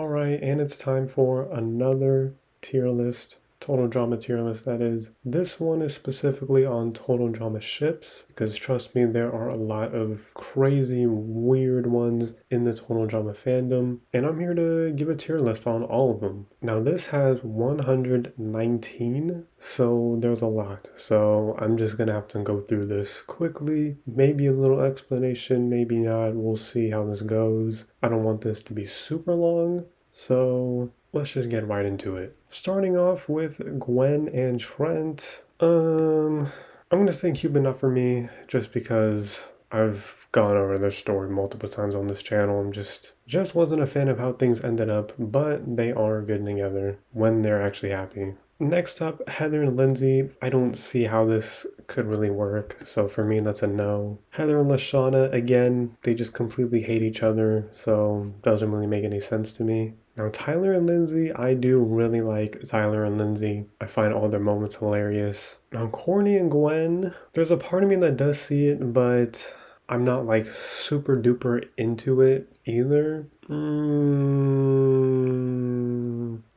Alright, and it's time for another tier list, total drama tier list that is. This one is specifically on total drama ships, because trust me, there are a lot of crazy, weird ones in the total drama fandom, and I'm here to give a tier list on all of them. Now this has 119, so there's a lot, so I'm just gonna have to go through this quickly, maybe a little explanation, maybe not, we'll see how this goes. I don't want this to be super long, so let's just get right into it. Starting off with Gwen and Trent. I'm gonna say Cuban Not For Me just because I've gone over their story multiple times on this channel. I'm just wasn't a fan of how things ended up, but they are good together when they're actually happy. Next up, Heather and Lindsay. I don't see how this could really work, so for me that's a no. Heather and Lashana, again, they just completely hate each other, so doesn't really make any sense to me. Now Tyler and Lindsay, I do really like Tyler and Lindsay. I find all their moments hilarious. Now Courtney and Gwen, there's a part of me that does see it, but I'm not like super duper into it either.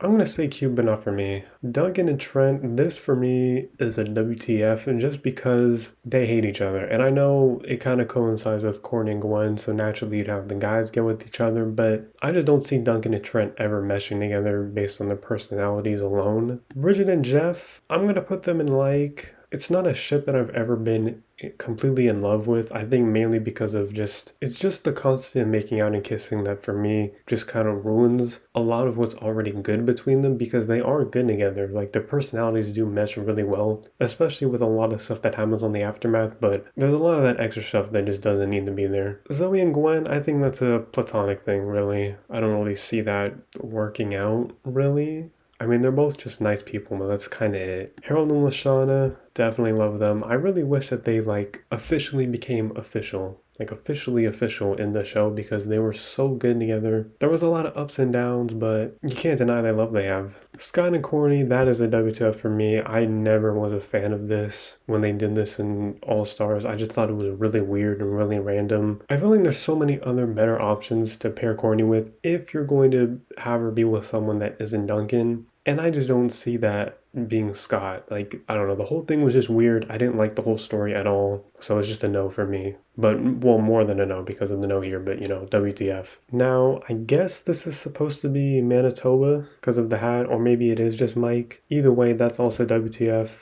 I'm gonna say Cube, but not for me. Duncan and Trent, this for me is a WTF, and just because they hate each other. And I know it kind of coincides with Courtney and Gwen, so naturally you'd have the guys get with each other, but I just don't see Duncan and Trent ever meshing together based on their personalities alone. Bridget and Jeff, I'm gonna put them in like, it's not a ship that I've ever been completely in love with. I think mainly because of it's just the constant making out and kissing that for me just kind of ruins a lot of what's already good between them, because they are good together. Like their personalities do mesh really well, especially with a lot of stuff that happens on the aftermath, but there's a lot of that extra stuff that just doesn't need to be there. Zoe and Gwen, I think that's a platonic thing, really. I don't really see that working out, really. I mean, they're both just nice people, but that's kind of it. Harold and Lashana, definitely love them. I really wish that they like officially became official, like officially official in the show, because they were so good together. There was a lot of ups and downs, but you can't deny the love they have. Scott and Courtney, that is a WTF for me. I never was a fan of this when they did this in All Stars. I just thought it was really weird and really random. I feel like there's so many other better options to pair Courtney with if you're going to have her be with someone that isn't Duncan. And I just don't see that being Scott. Like, I don't know, the whole thing was just weird. I didn't like the whole story at all. So it's just a no for me. But, well, more than a no because of the no here, but you know, WTF. Now, I guess this is supposed to be Manitoba because of the hat, or maybe it is just Mike. Either way, that's also WTF.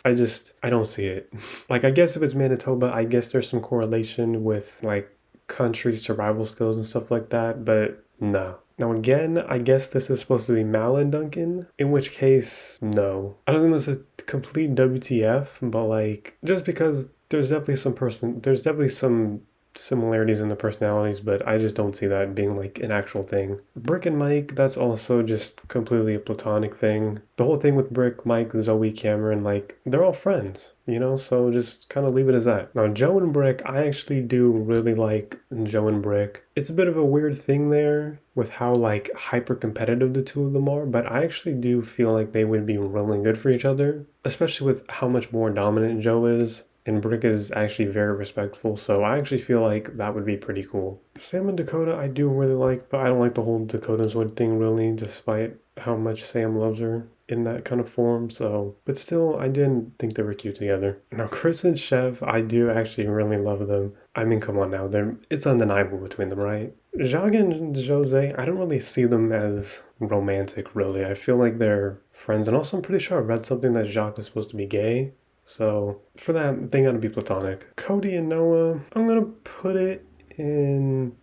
I don't see it. Like, I guess if it's Manitoba, I guess there's some correlation with, like, country survival skills and stuff like that, but no. Now again, I guess this is supposed to be Mal and Duncan, in which case, no. I don't think this is a complete WTF, but like, just because there's definitely some similarities in the personalities, but I just don't see that being like an actual thing. Brick and Mike, that's also just completely a platonic thing. The whole thing with Brick, Mike, Zoe, Cameron, like, they're all friends, you know, so just kind of leave it as that. Now, Joe and Brick, I actually do really like Joe and Brick. It's a bit of a weird thing there with how like hyper competitive the two of them are, but I actually do feel like they would be really good for each other, especially with how much more dominant Joe is. And Brick is actually very respectful, so I actually feel like that would be pretty cool. Sam and Dakota I do really like, but I don't like the whole Dakota's Wood thing really, despite how much Sam loves her in that kind of form, so, but still, I didn't think they were cute together. Now, Chris and Chev, I do actually really love them. I mean, come on now, it's undeniable between them, right? Jacques and Jose, I don't really see them as romantic, really. I feel like they're friends, and also I'm pretty sure I read something that Jacques is supposed to be gay. So for that, they gotta be platonic. Cody and Noah, I'm gonna put it in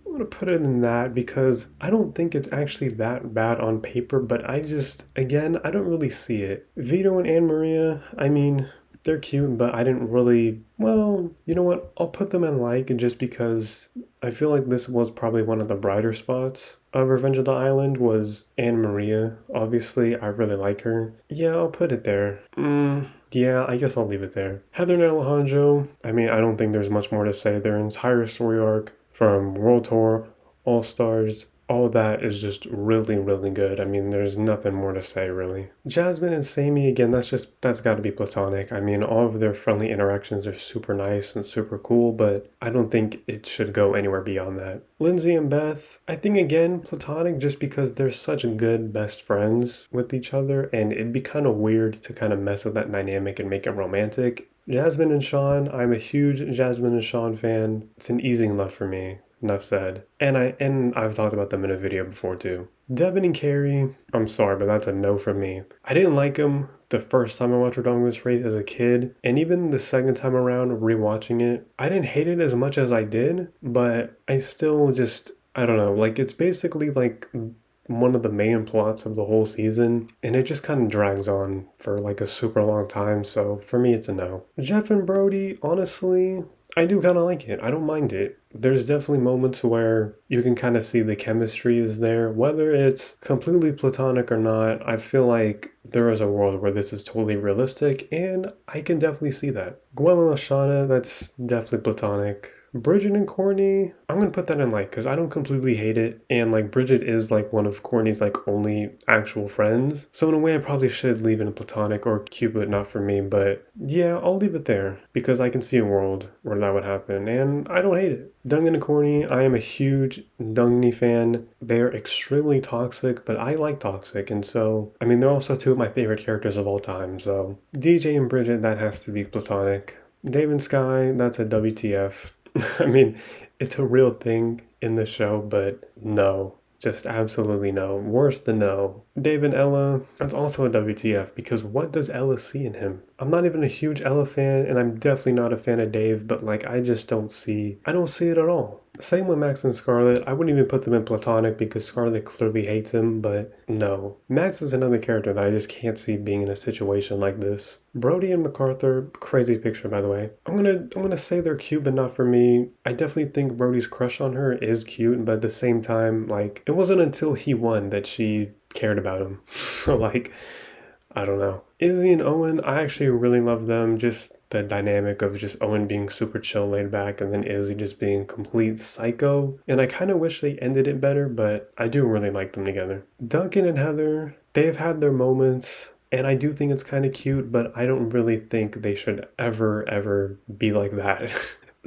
that because I don't think it's actually that bad on paper, but again, I don't really see it. Vito and Anne Maria, I mean, they're cute, but I didn't really, well, you know what? I'll put them in like just because I feel like this was probably one of the brighter spots of Revenge of the Island was Anne Maria. Obviously, I really like her. Yeah, I'll put it there. Yeah, I guess I'll leave it there. Heather and Alejandro, I mean, I don't think there's much more to say. Their entire story arc from World Tour, All Stars, all of that is just really, really good. I mean, there's nothing more to say, really. Jasmine and Sammy, again, that's got to be platonic. I mean, all of their friendly interactions are super nice and super cool, but I don't think it should go anywhere beyond that. Lindsay and Beth, I think, again, platonic just because they're such good best friends with each other, and it'd be kind of weird to kind of mess with that dynamic and make it romantic. Jasmine and Sean, I'm a huge Jasmine and Sean fan. It's an easy love for me. Enough said. And I've talked about them in a video before too. Devin and Carrie, I'm sorry, but that's a no from me. I didn't like them the first time I watched Redong This Race as a kid, and even the second time around rewatching it, I didn't hate it as much as I did, but I still just, I don't know, like it's basically like one of the main plots of the whole season, and it just kind of drags on for like a super long time, so for me it's a no. Jeff and Brody, honestly, I do kind of like it. I don't mind it. There's definitely moments where you can kind of see the chemistry is there. Whether it's completely platonic or not, I feel like there is a world where this is totally realistic, and I can definitely see that. Gwen and Lashana, that's definitely platonic. Bridget and Courtney, I'm gonna put that in like, because I don't completely hate it, and like Bridget is like one of Courtney's like only actual friends. So in a way, I probably should leave it in platonic or Cupid, not for me, but yeah, I'll leave it there because I can see a world where that would happen, and I don't hate it. Duncan and Courtney, I am a huge Dungny fan. They are extremely toxic, but I like toxic, and so, I mean, they're also two of my favorite characters of all time, so DJ and Bridget, that has to be platonic. Dave and Sky, that's a WTF. I mean, it's a real thing in the show, but no. Just absolutely no. Worse than no. Dave and Ella, that's also a WTF because what does Ella see in him? I'm not even a huge Ella fan, and I'm definitely not a fan of Dave, but like I don't see it at all. Same with Max and Scarlett. I wouldn't even put them in platonic because Scarlett clearly hates him, but no. Max is another character that I just can't see being in a situation like this. Brody and MacArthur, crazy picture by the way. I'm gonna say they're cute, but not for me. I definitely think Brody's crush on her is cute, but at the same time, like it wasn't until he won that she cared about him. So like, I don't know. Izzy and Owen, I actually really love them. Just the dynamic of just Owen being super chill, laid back, and then Izzy just being complete psycho. And I kind of wish they ended it better, but I do really like them together. Duncan and Heather, they've had their moments. And I do think it's kind of cute, but I don't really think they should ever be like that.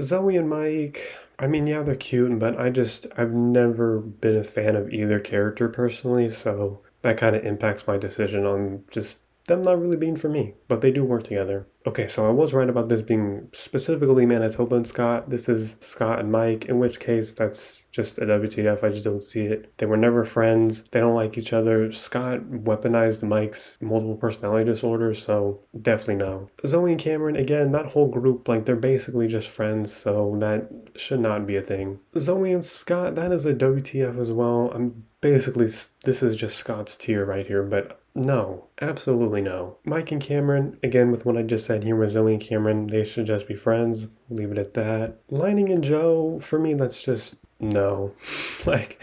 Zoe and Mike, I mean, yeah, they're cute, but I've never been a fan of either character personally, so that kind of impacts my decision on just them not really being for me, but they do work together. Okay, so I was right about this being specifically Manitoba and Scott. This is Scott and Mike, in which case that's just a WTF. I just don't see it. They were never friends. They don't like each other. Scott weaponized Mike's multiple personality disorders, so definitely no. Zoe and Cameron, again, that whole group, like they're basically just friends, so that should not be a thing. Zoe and Scott, that is a WTF as well. I'm basically, this is just Scott's tier right here, but no, absolutely no. Mike and Cameron, again, with what I just said here with Zoe and Cameron, they should just be friends. Leave it at that. Lining and Joe, for me, that's just no. Like,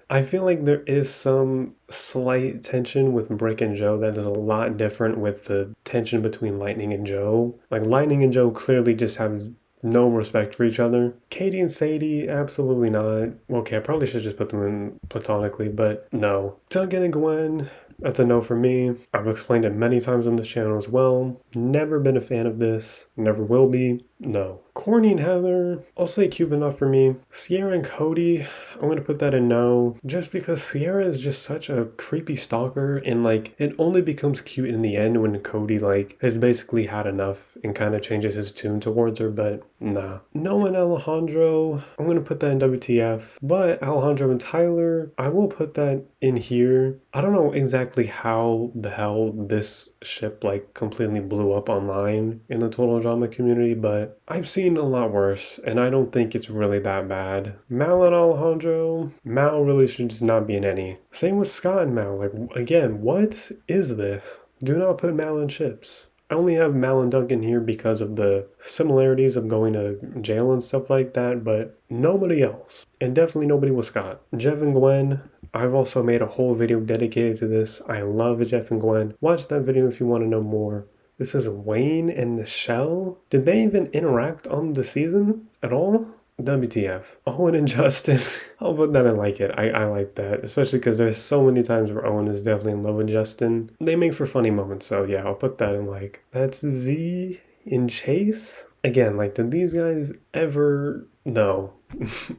I feel like there is some slight tension with Brick and Joe that is a lot different with the tension between Lightning and Joe. Like, Lightning and Joe clearly just have no respect for each other. Katie and Sadie, absolutely not. Okay, I probably should just put them in platonically, but no. Duncan and Gwen, that's a no for me. I've explained it many times on this channel as well. Never been a fan of this. Never will be. No. Courtney and Heather, I'll say cute enough for me. Sierra and Cody, I'm going to put that in no. Just because Sierra is just such a creepy stalker and like it only becomes cute in the end when Cody like has basically had enough and kind of changes his tune towards her, but nah. Noah and Alejandro, I'm going to put that in WTF. But Alejandro and Tyler, I will put that in here. I don't know exactly how the hell this ship like completely blew up online in the total drama community, but I've seen a lot worse and I don't think it's really that bad. Mal and Alejandro, Mal really should just not be in any. Same with Scott and Mal. Like again, what is this? Do not put Mal in ships. I only have Mal and Duncan here because of the similarities of going to jail and stuff like that, but nobody else. And definitely nobody with Scott. Jeff and Gwen, I've also made a whole video dedicated to this. I love Jeff and Gwen. Watch that video if you want to know more. This is Wayne and Michelle. Did they even interact on the season at all? WTF. Owen and Justin. I'll put that in like it. I like that, especially because there's so many times where Owen is definitely in love with Justin. They make for funny moments, so yeah, I'll put that in like. That's Z in Chase. Again, like, did these guys ever? No.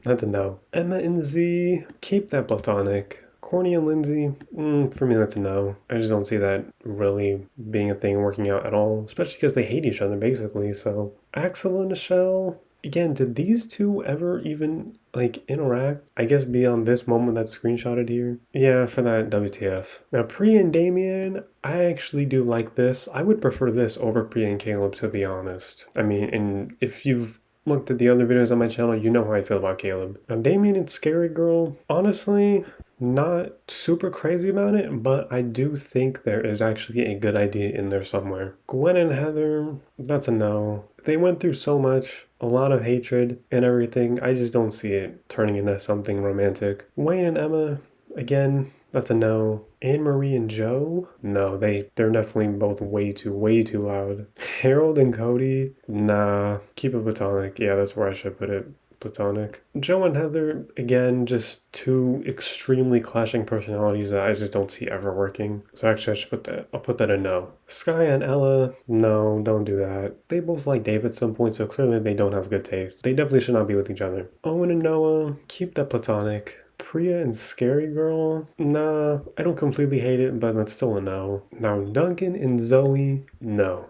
That's a no. Emma and Z, keep that platonic. Corny and Lindsay, for me, that's a no. I just don't see that really being a thing working out at all, especially because they hate each other, basically. So, Axel and Michelle, again, did these two ever even, like, interact? I guess beyond this moment that's screenshotted here? Yeah, for that, WTF. Now, Priya and Damien, I actually do like this. I would prefer this over Priya and Caleb, to be honest. I mean, and if you've looked at the other videos on my channel, you know how I feel about Caleb. Now, Damien and Scary Girl, honestly, not super crazy about it, but I do think there is actually a good idea in there somewhere. Gwen and Heather, that's a no. They went through so much, a lot of hatred and everything. I just don't see it turning into something romantic. Wayne and Emma, again, that's a no. Anne Marie and Joe? No, they're definitely both way too loud. Harold and Cody? Nah. Keep it platonic. Yeah, that's where I should put it. Platonic. Joe and Heather, again, just two extremely clashing personalities that I just don't see ever working. So actually, I should put that. I'll put that a no. Sky and Ella, no, don't do that. They both like Dave at some point, so clearly they don't have good taste. They definitely should not be with each other. Owen and Noah, keep that platonic. Priya and Scary Girl? Nah, I don't completely hate it, but that's still a no. Now, Duncan and Zoe? No.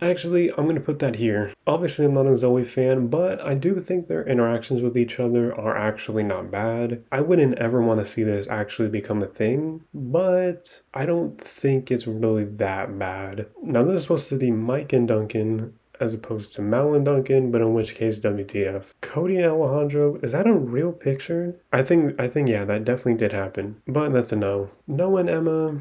Actually, I'm going to put that here. Obviously, I'm not a Zoe fan, but I do think their interactions with each other are actually not bad. I wouldn't ever want to see this actually become a thing, but I don't think it's really that bad. Now, this is supposed to be Mike and Duncan, as opposed to Mal and Duncan, but in which case WTF. Cody and Alejandro, is that a real picture? I think yeah, that definitely did happen, but that's a no. Noah and Emma,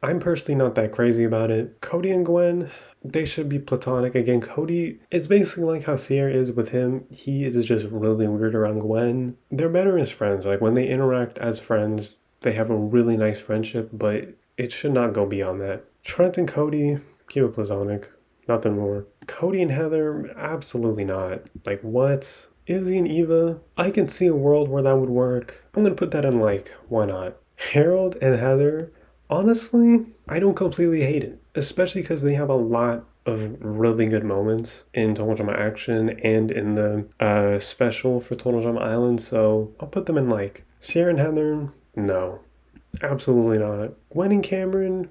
I'm personally not that crazy about it. Cody and Gwen, they should be platonic. Again, Cody, it's basically like how Sierra is with him. He is just really weird around Gwen. They're better as friends. Like, when they interact as friends, they have a really nice friendship, but it should not go beyond that. Trent and Cody, keep it platonic. Nothing more. Cody and Heather, absolutely not. Like, what? Izzy and Eva, I can see a world where that would work. I'm gonna put that in like, why not? Harold and Heather, honestly, I don't completely hate it. Especially because they have a lot of really good moments in Total Drama Action and in the special for Total Drama Island, so I'll put them in like. Sierra and Heather, no. Absolutely not. Gwen and Cameron,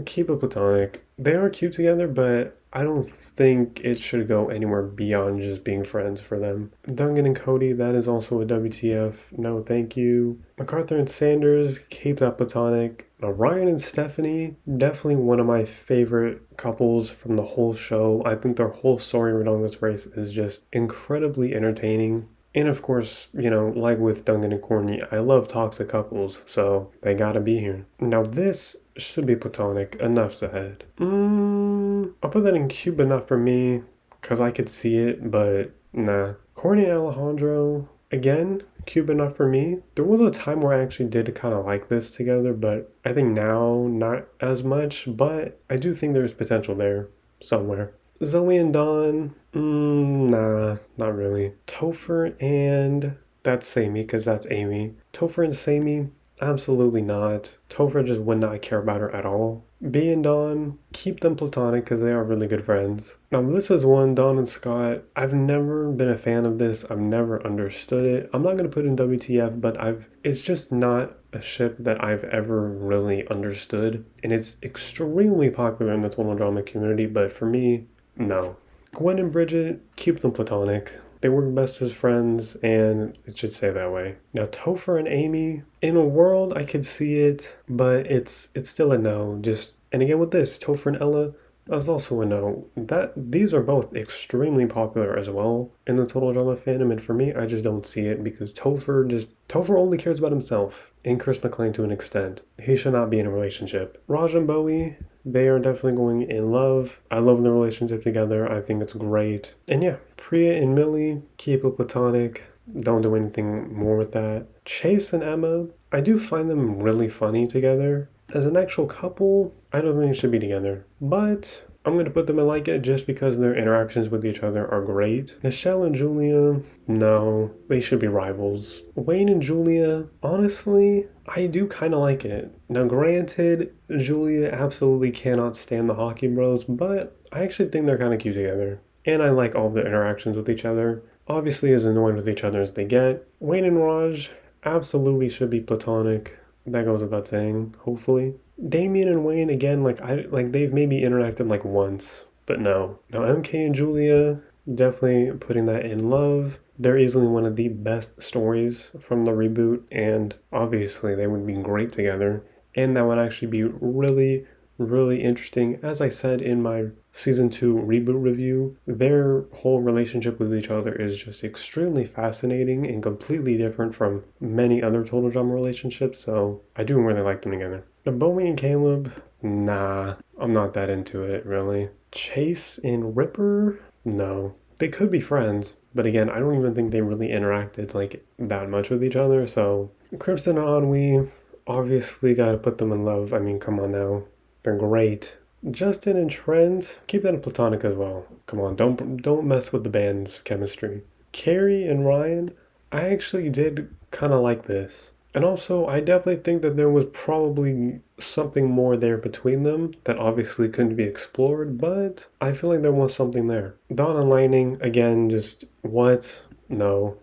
keep it platonic. They are cute together, but I don't think it should go anywhere beyond just being friends for them. Duncan and Cody, that is also a WTF. No, thank you. MacArthur and Sanders, keep that platonic. Now, Ryan and Stephanie, definitely one of my favorite couples from the whole show. I think their whole story around this race is just incredibly entertaining. And of course, you know, like with Duncan and Courtney, I love toxic couples, so they gotta be here. Now this should be platonic, enough said. I'll put that in cute, but not for me, because I could see it, but nah. Courtney and Alejandro, again, cute, but not for me. There was a time where I actually did kind of like this together, but I think now, not as much, but I do think there's potential there, somewhere. Zoe and Dawn, nah, not really. Topher and that's Sammy, because that's Amy. Topher and Sammy, absolutely not. Topher just would not care about her at all. B and Dawn, keep them platonic because they are really good friends. Now this is one, Dawn and Scott. I've never been a fan of this. I've never understood it. I'm not going to put in WTF, but it's just not a ship that I've ever really understood. And it's extremely popular in the total drama community, but for me, no. Gwen and Bridget, keep them platonic. They work best as friends, and it should stay that way. Now, Topher and Amy, in a world I could see it, but it's still a no. And again with this, Topher and Ella, that's also a no. These are both extremely popular as well in the total drama fandom, and for me, I just don't see it because Topher only cares about himself, and Chris McClain to an extent. He should not be in a relationship. Raj and Bowie, they are definitely going in love. I love their relationship together. I think it's great. And yeah, Priya and Millie, keep it platonic. Don't do anything more with that. Chase and Emma, I do find them really funny together. As an actual couple, I don't think they should be together. But I'm gonna put them in like it just because their interactions with each other are great. Michelle and Julia, no, they should be rivals. Wayne and Julia, honestly, I do kind of like it. Now, granted, Julia absolutely cannot stand the Hockey Bros, but I actually think they're kind of cute together. And I like all the interactions with each other. Obviously, as annoyed with each other as they get. Wayne and Raj absolutely should be platonic. That goes without saying, hopefully. Damien and Wayne again, like they've maybe interacted like once, but no. Now MK and Julia, definitely putting that in love. They're easily one of the best stories from the reboot, and obviously they would be great together. And that would actually be really, really interesting. As I said in my season 2 reboot review, their whole relationship with each other is just extremely fascinating and completely different from many other Total Drama relationships, so I do really like them together. Now, Bowie and Caleb, nah, I'm not that into it, really. Chase and Ripper, no. They could be friends, but again, I don't even think they really interacted like that much with each other, so Crimson and Ennui, obviously gotta put them in love. I mean, come on now. They're great. Justin and Trent, keep that in platonic as well. Come on, don't mess with the band's chemistry. Carrie and Ryan, I actually did kind of like this. And also, I definitely think that there was probably something more there between them that obviously couldn't be explored, but I feel like there was something there. Dawn and Lightning, again, just what? No.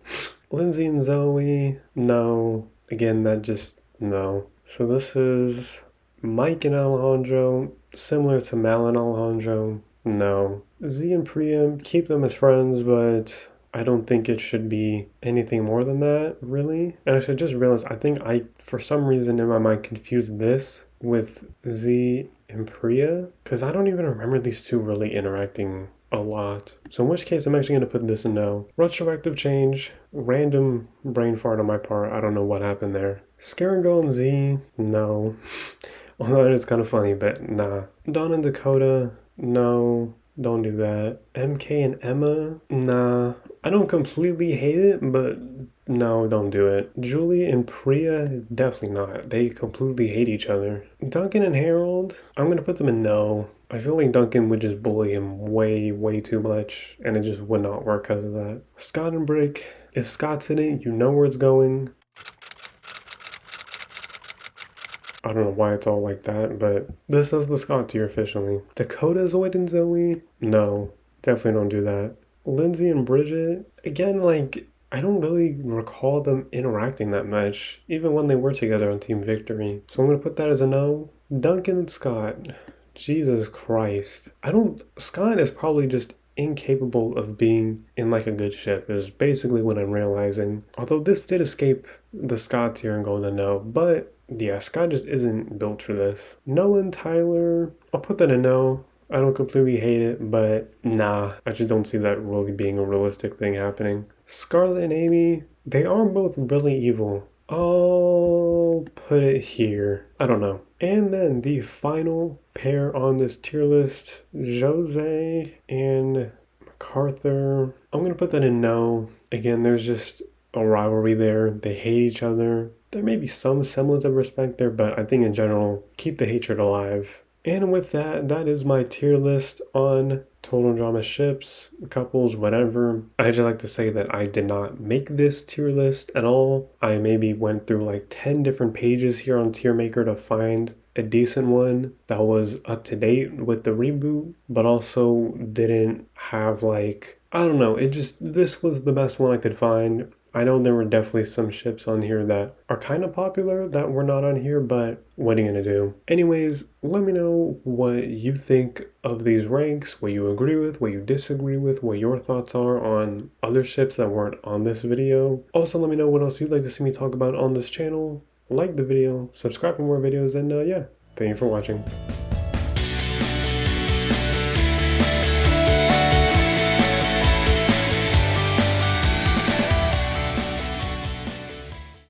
Lindsay and Zoe, no. Again, that just, no. So this is Mike and Alejandro, similar to Mal and Alejandro, no. Z and Priya, keep them as friends, but I don't think it should be anything more than that, really. And I should just realize, I think I, for some reason in my mind, confused this with Z and Priya, because I don't even remember these two really interacting a lot. So in which case, I'm actually going to put this in no. Retroactive change, random brain fart on my part, I don't know what happened there. Scare and Go and Z, no. Although it is kind of funny, but nah. Dawn and Dakota, no. Don't do that. MK and Emma? Nah. I don't completely hate it, but no, don't do it. Julie and Priya? Definitely not. They completely hate each other. Duncan and Harold? I'm gonna put them in no. I feel like Duncan would just bully him way, way too much, and it just would not work because of that. Scott and Brick? If Scott's in it, you know where it's going. I don't know why it's all like that, but this is the Scott tier officially. Dakota, Zoid, and Zoe? No, definitely don't do that. Lindsay and Bridget? Again, like, I don't really recall them interacting that much, even when they were together on Team Victory. So I'm gonna put that as a no. Duncan and Scott. Jesus Christ. Scott is probably just incapable of being in like a good ship is basically what I'm realizing. Although this did escape the Scott tier and go to no, but yeah, Scott just isn't built for this. Noah and Tyler, I'll put that in no. I don't completely hate it, but nah, I just don't see that really being a realistic thing happening. Scarlett and Amy, they are both really evil. I'll put it here. I don't know. And then the final pair on this tier list, Jose and MacArthur. I'm going to put that in no. Again, there's just a rivalry there. They hate each other. There may be some semblance of respect there, but I think in general, keep the hatred alive. And with that, that is my tier list on Total Drama ships, couples, whatever. I just like to say that I did not make this tier list at all. I maybe went through like 10 different pages here on Tier Maker to find a decent one that was up to date with the reboot, but also didn't have like, I don't know, this was the best one I could find. I know there were definitely some ships on here that are kind of popular that were not on here, but what are you gonna do? Anyways, let me know what you think of these ranks, what you agree with, what you disagree with, what your thoughts are on other ships that weren't on this video. Also, let me know what else you'd like to see me talk about on this channel. Like the video, subscribe for more videos, and yeah, thank you for watching.